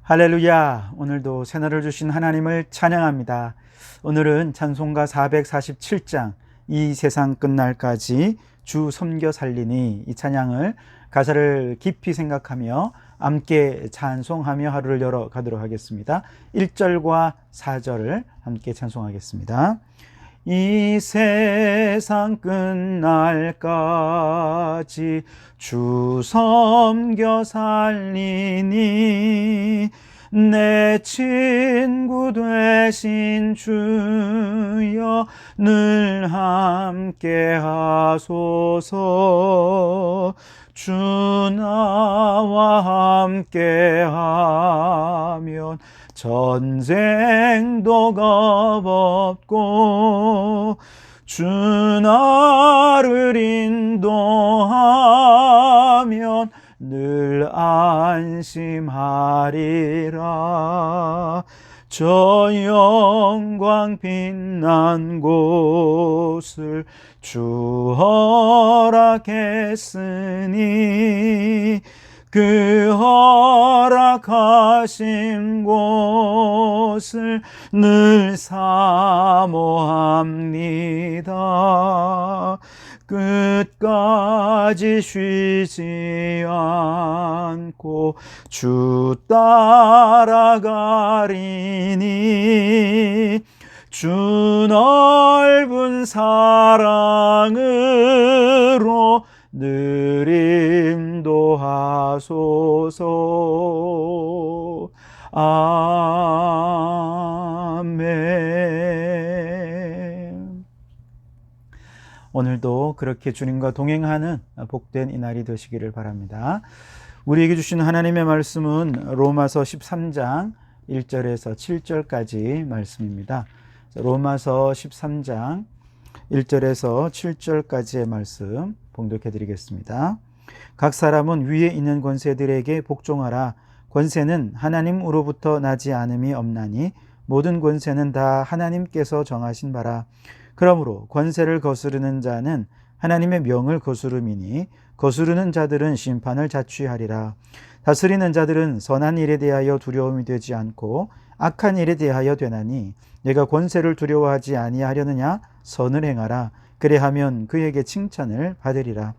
할렐루야. 오늘도 새날을 주신 하나님을 찬양합니다. 오늘은 찬송가 447장 이 세상 끝날까지 주 섬겨 살리니, 이 찬양을 가사를 깊이 생각하며 함께 찬송하며 하루를 열어가도록 하겠습니다. 1절과 4절을 함께 찬송하겠습니다. 이 세상 끝날까지 주 섬겨 살리니, 내 친구 되신 주여 늘 함께 하소서. 주 나와 함께 하면 전쟁도 겁없고, 주 나를 인도하면 늘 안심하리라. 저 영광 빛난 곳을 주 허락했으니, 그 허락하신 곳을 늘 사모합니다. 끝까지 쉬지 않고 주 따라가리니, 주 넓은 사랑으로 늘 인도하소서. 아멘. 오늘도 그렇게 주님과 동행하는 복된 이날이 되시기를 바랍니다. 우리에게 주신 하나님의 말씀은 로마서 13장 1절에서 7절까지 말씀입니다. 로마서 13장 1절에서 7절까지의 말씀 봉독해 드리겠습니다. 각 사람은 위에 있는 권세들에게 복종하라. 권세는 하나님으로부터 나지 않음이 없나니, 모든 권세는 다 하나님께서 정하신 바라. 그러므로 권세를 거스르는 자는 하나님의 명을 거스름이니, 거스르는 자들은 심판을 자취하리라. 다스리는 자들은 선한 일에 대하여 두려움이 되지 않고 악한 일에 대하여 되나니, 내가 권세를 두려워하지 아니하려느냐? 선을 행하라. 그래하면 그에게 칭찬을 받으리라.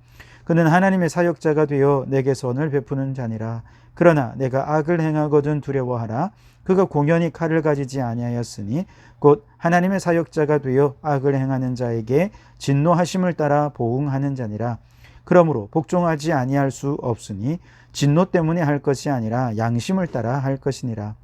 그는 하나님의 사역자가 되어 내게 선을 베푸는 자니라. 그러나 내가 악을 행하거든 두려워하라. 그가 공연히 칼을 가지지 아니하였으니 곧 하나님의 사역자가 되어 악을 행하는 자에게 진노하심을 따라 보응하는 자니라. 그러므로 복종하지 아니할 수 없으니 진노 때문에 할 것이 아니라 양심을 따라 할 것이니라.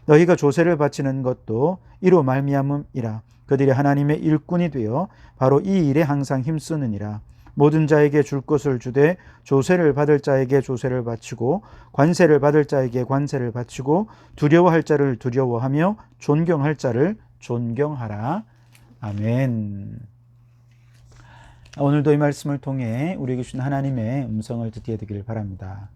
너희가 조세를 바치는 것도 이로 말미암음이라. 그들이 하나님의 일꾼이 되어 바로 이 일에 항상 힘쓰느니라. 모든 자에게 줄 것을 주되 조세를 받을 자에게 조세를 바치고 관세를 받을 자에게 관세를 바치고 두려워할 자를 두려워하며 존경할 자를 존경하라. 아멘. 오늘도 이 말씀을 통해 우리에게 주신 하나님의 음성을 듣게 되기를 바랍니다.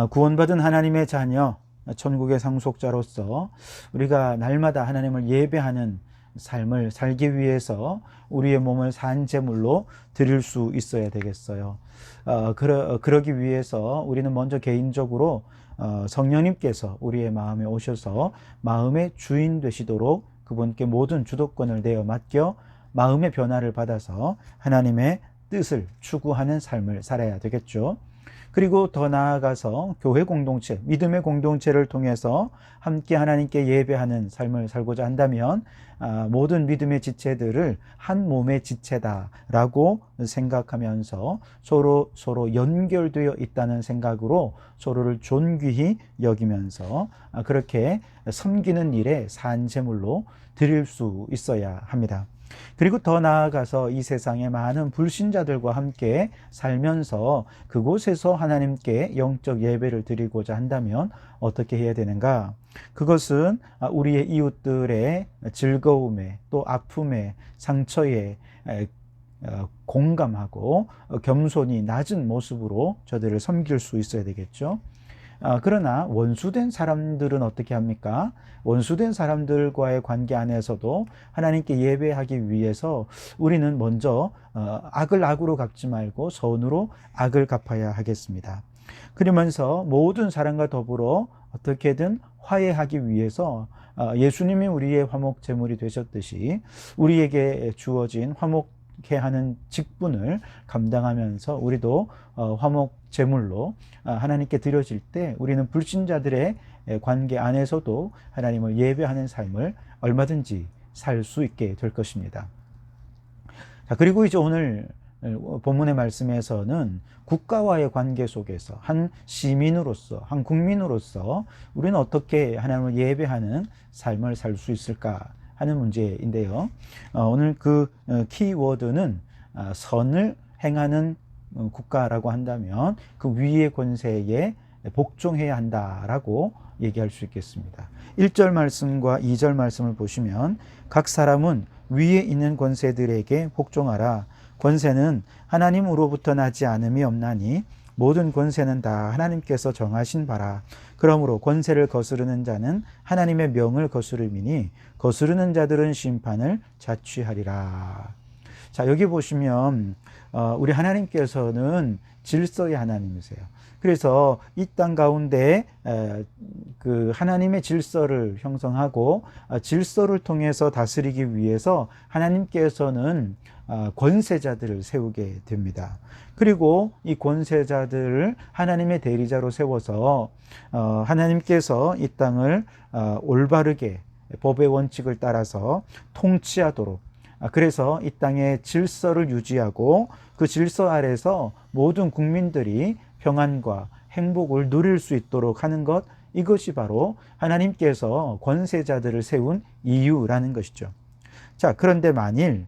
구원받은 하나님의 자녀, 천국의 상속자로서 우리가 날마다 하나님을 예배하는 삶을 살기 위해서 우리의 몸을 산제물로 드릴 수 있어야 되겠어요. 그러기 위해서 우리는 먼저 개인적으로 성령님께서 우리의 마음에 오셔서 마음의 주인 되시도록 그분께 모든 주도권을 내어 맡겨 마음의 변화를 받아서 하나님의 뜻을 추구하는 삶을 살아야 되겠죠. 그리고 더 나아가서 교회 공동체, 믿음의 공동체를 통해서 함께 하나님께 예배하는 삶을 살고자 한다면 모든 믿음의 지체들을 한 몸의 지체다라고 생각하면서 서로 연결되어 있다는 생각으로 서로를 존귀히 여기면서 그렇게 섬기는 일에 산제물로 드릴 수 있어야 합니다. 그리고 더 나아가서 이 세상의 많은 불신자들과 함께 살면서 그곳에서 하나님께 영적 예배를 드리고자 한다면 어떻게 해야 되는가? 그것은 우리의 이웃들의 즐거움에 또 아픔에 상처에 공감하고 겸손히 낮은 모습으로 저들을 섬길 수 있어야 되겠죠. 그러나 원수된 사람들은 어떻게 합니까? 원수된 사람들과의 관계 안에서도 하나님께 예배하기 위해서 우리는 먼저 악을 악으로 갚지 말고 선으로 악을 갚아야 하겠습니다. 그러면서 모든 사람과 더불어 어떻게든 화해하기 위해서 예수님이 우리의 화목제물이 되셨듯이 우리에게 주어진 화목해 하는 직분을 감당하면서 우리도 화목제물로 하나님께 드려질 때 우리는 불신자들의 관계 안에서도 하나님을 예배하는 삶을 얼마든지 살 수 있게 될 것입니다. 자, 그리고 이제 오늘 본문의 말씀에서는 국가와의 관계 속에서 한 시민으로서, 한 국민으로서 우리는 어떻게 하나님을 예배하는 삶을 살 수 있을까 하는 문제인데요. 오늘 그 키워드는 선을 행하는 국가라고 한다면 그 위의 권세에 복종해야 한다라고 얘기할 수 있겠습니다. 1절 말씀과 2절 말씀을 보시면 각 사람은 위에 있는 권세들에게 복종하라. 권세는 하나님으로부터 나지 않음이 없나니 모든 권세는 다 하나님께서 정하신 바라. 그러므로 권세를 거스르는 자는 하나님의 명을 거스름이니 거스르는 자들은 심판을 자취하리라. 자, 여기 보시면 우리 하나님께서는 질서의 하나님이세요. 그래서 이 땅 가운데 그 하나님의 질서를 형성하고 질서를 통해서 다스리기 위해서 하나님께서는 권세자들을 세우게 됩니다. 그리고 이 권세자들을 하나님의 대리자로 세워서 하나님께서 이 땅을 올바르게 법의 원칙을 따라서 통치하도록, 그래서 이 땅의 질서를 유지하고 그 질서 아래서 모든 국민들이 평안과 행복을 누릴 수 있도록 하는 것, 이것이 바로 하나님께서 권세자들을 세운 이유라는 것이죠. 자, 그런데 만일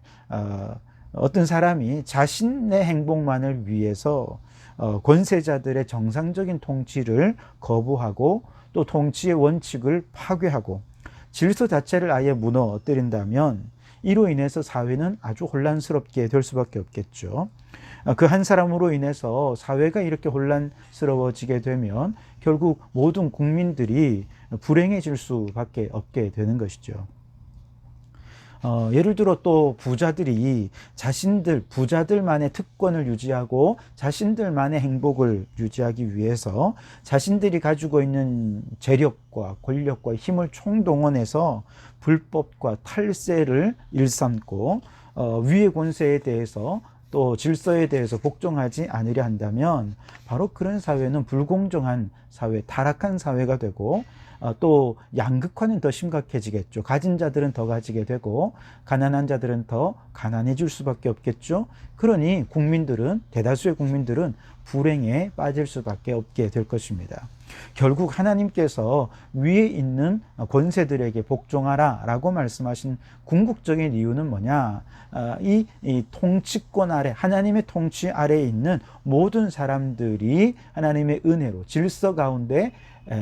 어떤 사람이 자신의 행복만을 위해서 권세자들의 정상적인 통치를 거부하고 또 통치의 원칙을 파괴하고 질서 자체를 아예 무너뜨린다면 이로 인해서 사회는 아주 혼란스럽게 될 수밖에 없겠죠. 그 한 사람으로 인해서 사회가 이렇게 혼란스러워지게 되면 결국 모든 국민들이 불행해질 수밖에 없게 되는 것이죠. 예를 들어 또 부자들이 부자들만의 특권을 유지하고 자신들만의 행복을 유지하기 위해서 자신들이 가지고 있는 재력과 권력과 힘을 총동원해서 불법과 탈세를 일삼고 위의 권세에 대해서 또 질서에 대해서 복종하지 않으려 한다면 바로 그런 사회는 불공정한 사회, 타락한 사회가 되고 또 양극화는 더 심각해지겠죠. 가진 자들은 더 가지게 되고 가난한 자들은 더 가난해질 수밖에 없겠죠. 그러니 대다수의 국민들은 불행에 빠질 수밖에 없게 될 것입니다. 결국 하나님께서 위에 있는 권세들에게 복종하라 라고 말씀하신 궁극적인 이유는 뭐냐? 이 통치권 아래, 하나님의 통치 아래에 있는 모든 사람들이 하나님의 은혜로 질서 가운데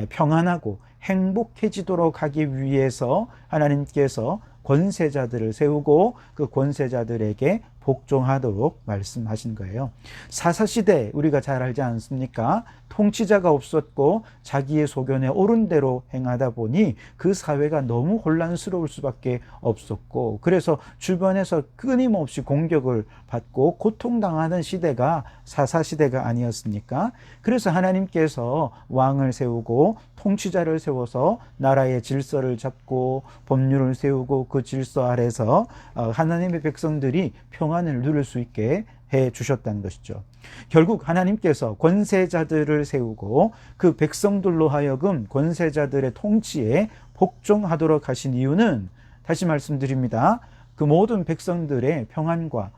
평안하고 행복해지도록 하기 위해서 하나님께서 권세자들을 세우고 그 권세자들에게 복종하도록 말씀하신 거예요. 사사시대 우리가 잘 알지 않습니까? 통치자가 없었고 자기의 소견에 옳은 대로 행하다 보니 그 사회가 너무 혼란스러울 수밖에 없었고, 그래서 주변에서 끊임없이 공격을 받고 고통당하는 시대가 사사시대가 아니었습니까? 그래서 하나님께서 왕을 세우고 통치자를 세워서 나라의 질서를 잡고 법률을 세우고 그 질서 아래서 하나님의 백성들이 평안을 누릴 수 있게 해 주셨다는 것이죠. 결국 하나님께서 권세자들을 세우고 그 백성들로 하여금 권세자들의 통치에 복종하도록 하신 이유는, 다시 말씀드립니다, 그 모든 백성들의 평안과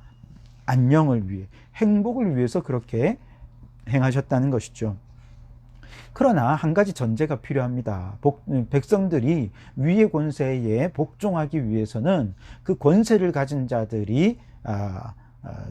안녕을 위해, 행복을 위해서 그렇게 행하셨다는 것이죠. 그러나 한 가지 전제가 필요합니다. 백성들이 위의 권세에 복종하기 위해서는 그 권세를 가진 자들이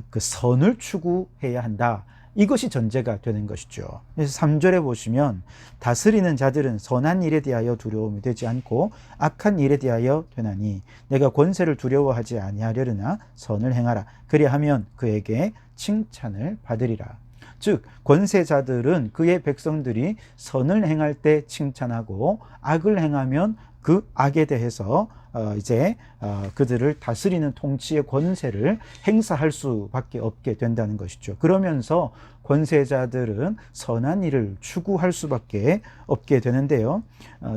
그 선을 추구해야 한다. 이것이 전제가 되는 것이죠. 그래서 3절에 보시면 다스리는 자들은 선한 일에 대하여 두려움이 되지 않고 악한 일에 대하여 되나니 내가 권세를 두려워하지 아니하려나 선을 행하라. 그리하면 그에게 칭찬을 받으리라. 즉 권세자들은 그의 백성들이 선을 행할 때 칭찬하고 악을 행하면 그 악에 대해서 이제 그들을 다스리는 통치의 권세를 행사할 수밖에 없게 된다는 것이죠. 그러면서 권세자들은 선한 일을 추구할 수밖에 없게 되는데요.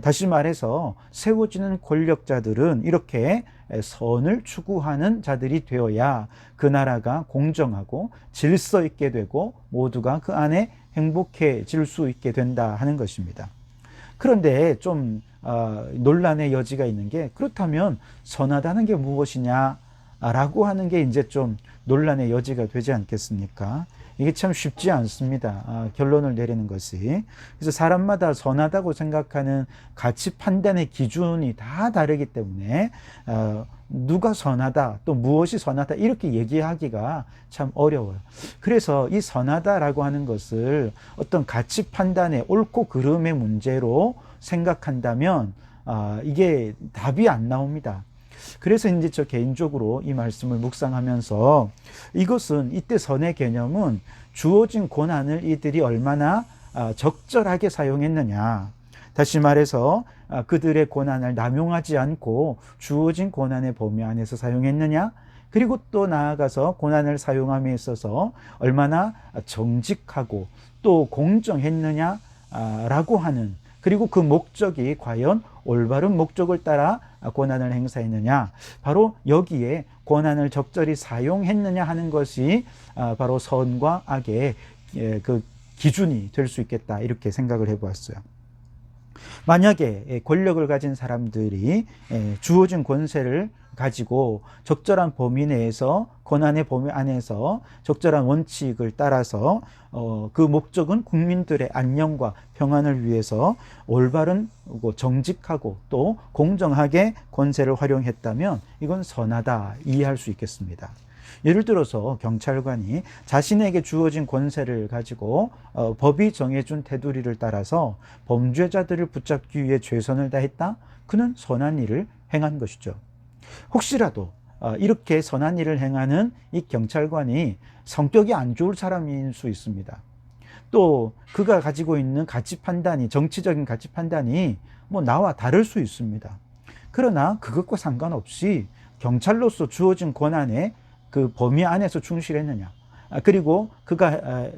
다시 말해서 세워지는 권력자들은 이렇게 선을 추구하는 자들이 되어야 그 나라가 공정하고 질서 있게 되고 모두가 그 안에 행복해질 수 있게 된다 하는 것입니다. 그런데 좀 논란의 여지가 있는 게, 그렇다면 선하다는 게 무엇이냐라고 하는 게 이제 좀 논란의 여지가 되지 않겠습니까? 이게 참 쉽지 않습니다. 결론을 내리는 것이. 그래서 사람마다 선하다고 생각하는 가치 판단의 기준이 다 다르기 때문에 누가 선하다, 또 무엇이 선하다 이렇게 얘기하기가 참 어려워요. 그래서 이 선하다라고 하는 것을 어떤 가치 판단의 옳고 그름의 문제로 생각한다면 이게 답이 안 나옵니다. 그래서 이제 저 개인적으로 이 말씀을 묵상하면서 이것은, 이때 선의 개념은 주어진 권한을 이들이 얼마나 적절하게 사용했느냐, 다시 말해서 그들의 권한을 남용하지 않고 주어진 권한의 범위 안에서 사용했느냐, 그리고 또 나아가서 권한을 사용함에 있어서 얼마나 정직하고 또 공정했느냐라고 하는, 그리고 그 목적이 과연 올바른 목적을 따라 권한을 행사했느냐, 바로 여기에 권한을 적절히 사용했느냐 하는 것이 바로 선과 악의 그 기준이 될 수 있겠다, 이렇게 생각을 해보았어요. 만약에 권력을 가진 사람들이 주어진 권세를 가지고 적절한 범위 내에서, 권한의 범위 안에서 적절한 원칙을 따라서 그 목적은 국민들의 안녕과 평안을 위해서 올바른 정직하고 또 공정하게 권세를 활용했다면 이건 선하다 이해할 수 있겠습니다. 예를 들어서 경찰관이 자신에게 주어진 권세를 가지고 법이 정해준 테두리를 따라서 범죄자들을 붙잡기 위해 최선을 다했다? 그는 선한 일을 행한 것이죠. 혹시라도 이렇게 선한 일을 행하는 이 경찰관이 성격이 안 좋을 사람일 수 있습니다. 또 그가 가지고 있는 가치 판단이, 정치적인 가치 판단이 나와 다를 수 있습니다. 그러나 그것과 상관없이 경찰로서 주어진 권한에 그 범위 안에서 충실했느냐, 그리고 그가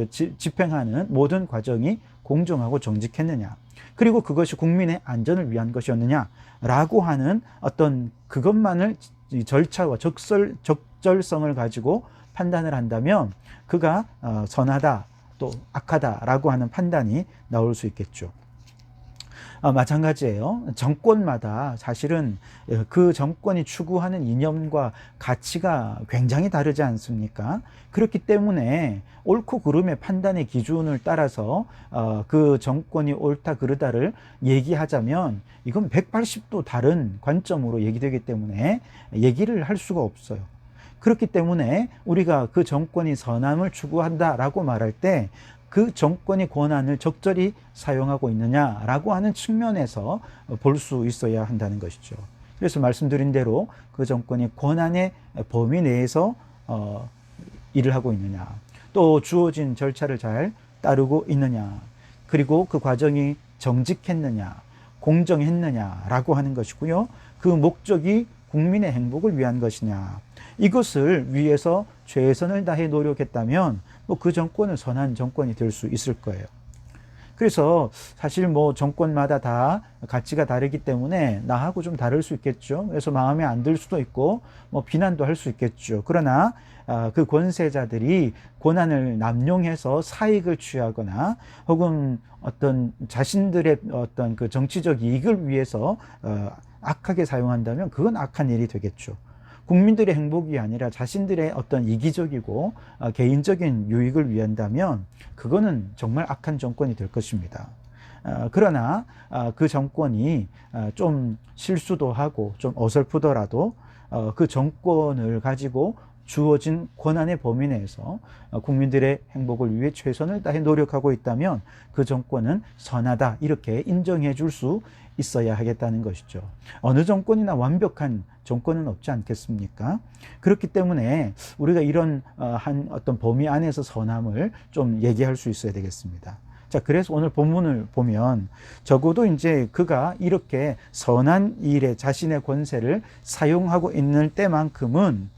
집행하는 모든 과정이 공정하고 정직했느냐, 그리고 그것이 국민의 안전을 위한 것이었느냐라고 하는 어떤 그것만을 절차와 적절성을 가지고 판단을 한다면 그가 선하다 또 악하다라고 하는 판단이 나올 수 있겠죠. 마찬가지예요. 정권마다 사실은 그 정권이 추구하는 이념과 가치가 굉장히 다르지 않습니까? 그렇기 때문에 옳고 그름의 판단의 기준을 따라서 그 정권이 옳다 그르다를 얘기하자면 이건 180도 다른 관점으로 얘기되기 때문에 얘기를 할 수가 없어요. 그렇기 때문에 우리가 그 정권이 선함을 추구한다라고 말할 때 그 정권의 권한을 적절히 사용하고 있느냐라고 하는 측면에서 볼 수 있어야 한다는 것이죠. 그래서 말씀드린 대로 그 정권이 권한의 범위 내에서 일을 하고 있느냐, 또 주어진 절차를 잘 따르고 있느냐, 그리고 그 과정이 정직했느냐, 공정했느냐라고 하는 것이고요. 그 목적이 국민의 행복을 위한 것이냐, 이것을 위해서 최선을 다해 노력했다면 그 정권은 선한 정권이 될 수 있을 거예요. 그래서 사실 정권마다 다 가치가 다르기 때문에 나하고 좀 다를 수 있겠죠. 그래서 마음에 안 들 수도 있고 비난도 할 수 있겠죠. 그러나 그 권세자들이 권한을 남용해서 사익을 취하거나 혹은 어떤 자신들의 어떤 그 정치적 이익을 위해서 악하게 사용한다면 그건 악한 일이 되겠죠. 국민들의 행복이 아니라 자신들의 어떤 이기적이고 개인적인 유익을 위한다면 그거는 정말 악한 정권이 될 것입니다. 그러나 그 정권이 좀 실수도 하고 좀 어설프더라도 그 정권을 가지고 주어진 권한의 범위 내에서 국민들의 행복을 위해 최선을 다해 노력하고 있다면 그 정권은 선하다, 이렇게 인정해 줄 수 있어야 하겠다는 것이죠. 어느 정권이나 완벽한 정권은 없지 않겠습니까? 그렇기 때문에 우리가 이런 한 어떤 범위 안에서 선함을 좀 얘기할 수 있어야 되겠습니다. 자, 그래서 오늘 본문을 보면 적어도 이제 그가 이렇게 선한 일에 자신의 권세를 사용하고 있는 때만큼은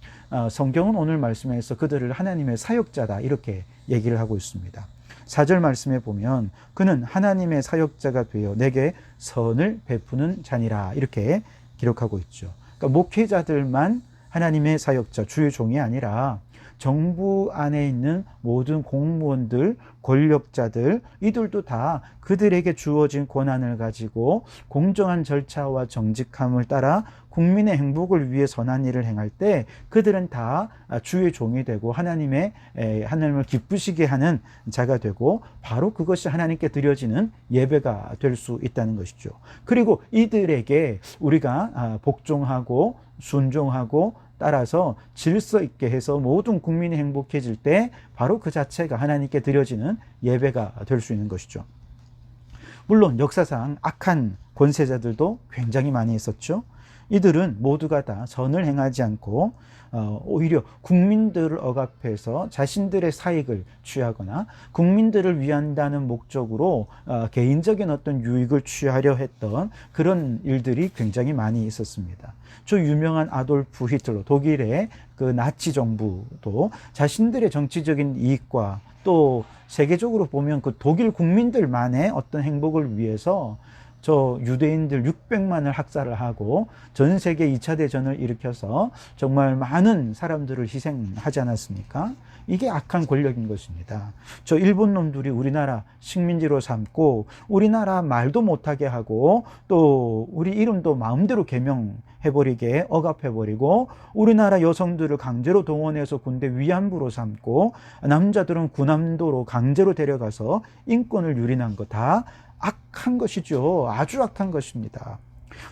성경은 오늘 말씀에서 그들을 하나님의 사역자다 이렇게 얘기를 하고 있습니다. 4절 말씀에 보면 그는 하나님의 사역자가 되어 내게 선을 베푸는 자니라 이렇게 기록하고 있죠. 그러니까 목회자들만 하나님의 사역자, 주의 종이 아니라 정부 안에 있는 모든 공무원들, 권력자들, 이들도 다 그들에게 주어진 권한을 가지고 공정한 절차와 정직함을 따라 국민의 행복을 위해 선한 일을 행할 때 그들은 다 주의 종이 되고 하나님을 기쁘시게 하는 자가 되고 바로 그것이 하나님께 드려지는 예배가 될 수 있다는 것이죠. 그리고 이들에게 우리가 복종하고 순종하고 따라서 질서 있게 해서 모든 국민이 행복해질 때 바로 그 자체가 하나님께 드려지는 예배가 될 수 있는 것이죠. 물론 역사상 악한 권세자들도 굉장히 많이 있었죠. 이들은 모두가 다 선을 행하지 않고 오히려 국민들을 억압해서 자신들의 사익을 취하거나 국민들을 위한다는 목적으로 개인적인 어떤 유익을 취하려 했던 그런 일들이 굉장히 많이 있었습니다. 저 유명한 아돌프 히틀러, 독일의 그 나치 정부도 자신들의 정치적인 이익과 또 세계적으로 보면 그 독일 국민들만의 어떤 행복을 위해서 저 유대인들 600만을 학살을 하고 전 세계 2차 대전을 일으켜서 정말 많은 사람들을 희생하지 않았습니까? 이게 악한 권력인 것입니다. 저 일본 놈들이 우리나라 식민지로 삼고 우리나라 말도 못하게 하고 또 우리 이름도 마음대로 개명해버리게 억압해버리고 우리나라 여성들을 강제로 동원해서 군대 위안부로 삼고 남자들은 군함도로 강제로 데려가서 인권을 유린한 거 다 악한 것이죠. 아주 악한 것입니다.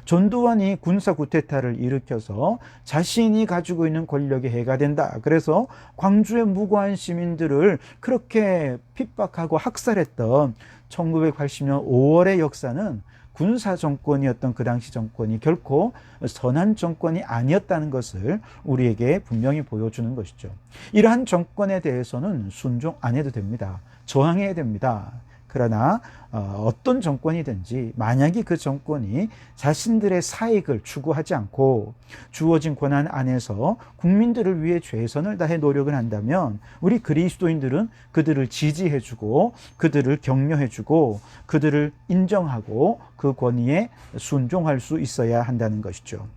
전두환이 군사 쿠데타를 일으켜서 자신이 가지고 있는 권력에 해가 된다. 그래서 광주의 무고한 시민들을 그렇게 핍박하고 학살했던 1980년 5월의 역사는 군사 정권이었던 그 당시 정권이 결코 선한 정권이 아니었다는 것을 우리에게 분명히 보여주는 것이죠. 이러한 정권에 대해서는 순종 안 해도 됩니다. 저항해야 됩니다. 그러나 어떤 정권이든지 만약에 그 정권이 자신들의 사익을 추구하지 않고 주어진 권한 안에서 국민들을 위해 최선을 다해 노력을 한다면 우리 그리스도인들은 그들을 지지해주고 그들을 격려해주고 그들을 인정하고 그 권위에 순종할 수 있어야 한다는 것이죠.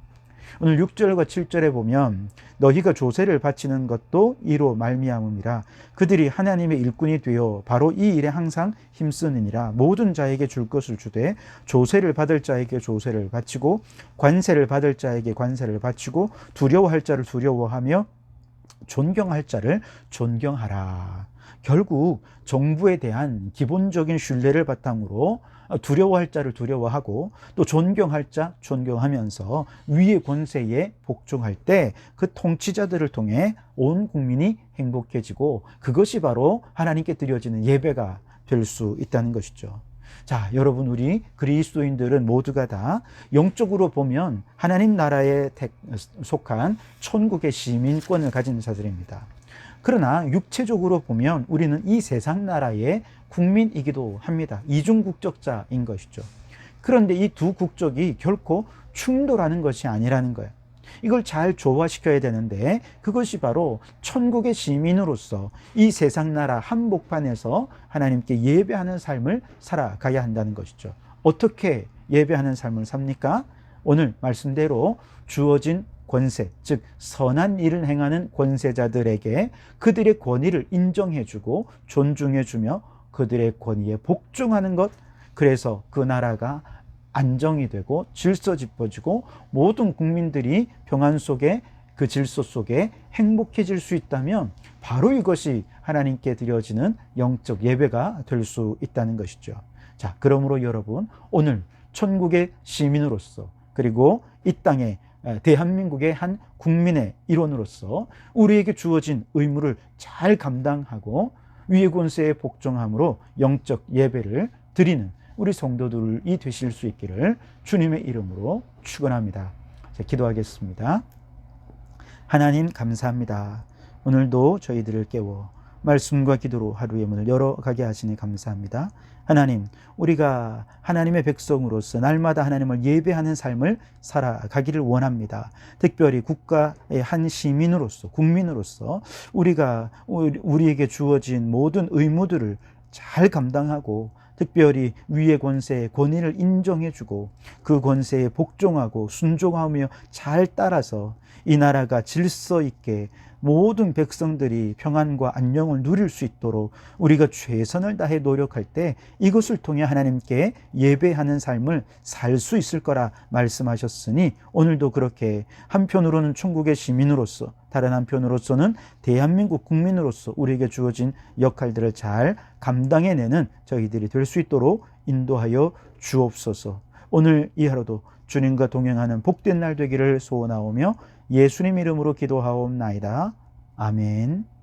오늘 6절과 7절에 보면 너희가 조세를 바치는 것도 이로 말미암음이라 그들이 하나님의 일꾼이 되어 바로 이 일에 항상 힘쓰느니라 모든 자에게 줄 것을 주되 조세를 받을 자에게 조세를 바치고 관세를 받을 자에게 관세를 바치고 두려워할 자를 두려워하며 존경할 자를 존경하라. 결국 정부에 대한 기본적인 신뢰를 바탕으로 두려워할 자를 두려워하고 또 존경할 자 존경하면서 위의 권세에 복종할 때 그 통치자들을 통해 온 국민이 행복해지고 그것이 바로 하나님께 드려지는 예배가 될 수 있다는 것이죠. 자, 여러분 우리 그리스도인들은 모두가 다 영적으로 보면 하나님 나라에 속한 천국의 시민권을 가진 자들입니다. 그러나 육체적으로 보면 우리는 이 세상 나라의 국민이기도 합니다. 이중국적자인 것이죠. 그런데 이 두 국적이 결코 충돌하는 것이 아니라는 거예요. 이걸 잘 조화시켜야 되는데 그것이 바로 천국의 시민으로서 이 세상 나라 한복판에서 하나님께 예배하는 삶을 살아가야 한다는 것이죠. 어떻게 예배하는 삶을 삽니까? 오늘 말씀대로 주어진 권세, 즉 선한 일을 행하는 권세자들에게 그들의 권위를 인정해주고 존중해주며 그들의 권위에 복종하는 것, 그래서 그 나라가 안정이 되고 질서 짚어지고 모든 국민들이 평안 속에 그 질서 속에 행복해질 수 있다면 바로 이것이 하나님께 드려지는 영적 예배가 될 수 있다는 것이죠. 자, 그러므로 여러분 오늘 천국의 시민으로서 그리고 이 땅에 대한민국의 한 국민의 일원으로서 우리에게 주어진 의무를 잘 감당하고 위의 권세에 복종함으로 영적 예배를 드리는 우리 성도들이 되실 수 있기를 주님의 이름으로 축원합니다. 자, 기도하겠습니다. 하나님 감사합니다. 오늘도 저희들을 깨워 말씀과 기도로 하루의 문을 열어가게 하시니 감사합니다. 하나님, 우리가 하나님의 백성으로서 날마다 하나님을 예배하는 삶을 살아가기를 원합니다. 특별히 국가의 한 시민으로서, 국민으로서 우리에게 주어진 모든 의무들을 잘 감당하고, 특별히 위의 권세의 권위를 인정해주고 그 권세에 복종하고 순종하며 잘 따라서 이 나라가 질서 있게 모든 백성들이 평안과 안녕을 누릴 수 있도록 우리가 최선을 다해 노력할 때 이것을 통해 하나님께 예배하는 삶을 살 수 있을 거라 말씀하셨으니, 오늘도 그렇게 한편으로는 천국의 시민으로서, 다른 한편으로서는 대한민국 국민으로서 우리에게 주어진 역할들을 잘 감당해내는 저희들이 될 수 있도록 인도하여 주옵소서. 오늘 이 하루도 주님과 동행하는 복된 날 되기를 소원하오며 예수님 이름으로 기도하옵나이다. 아멘.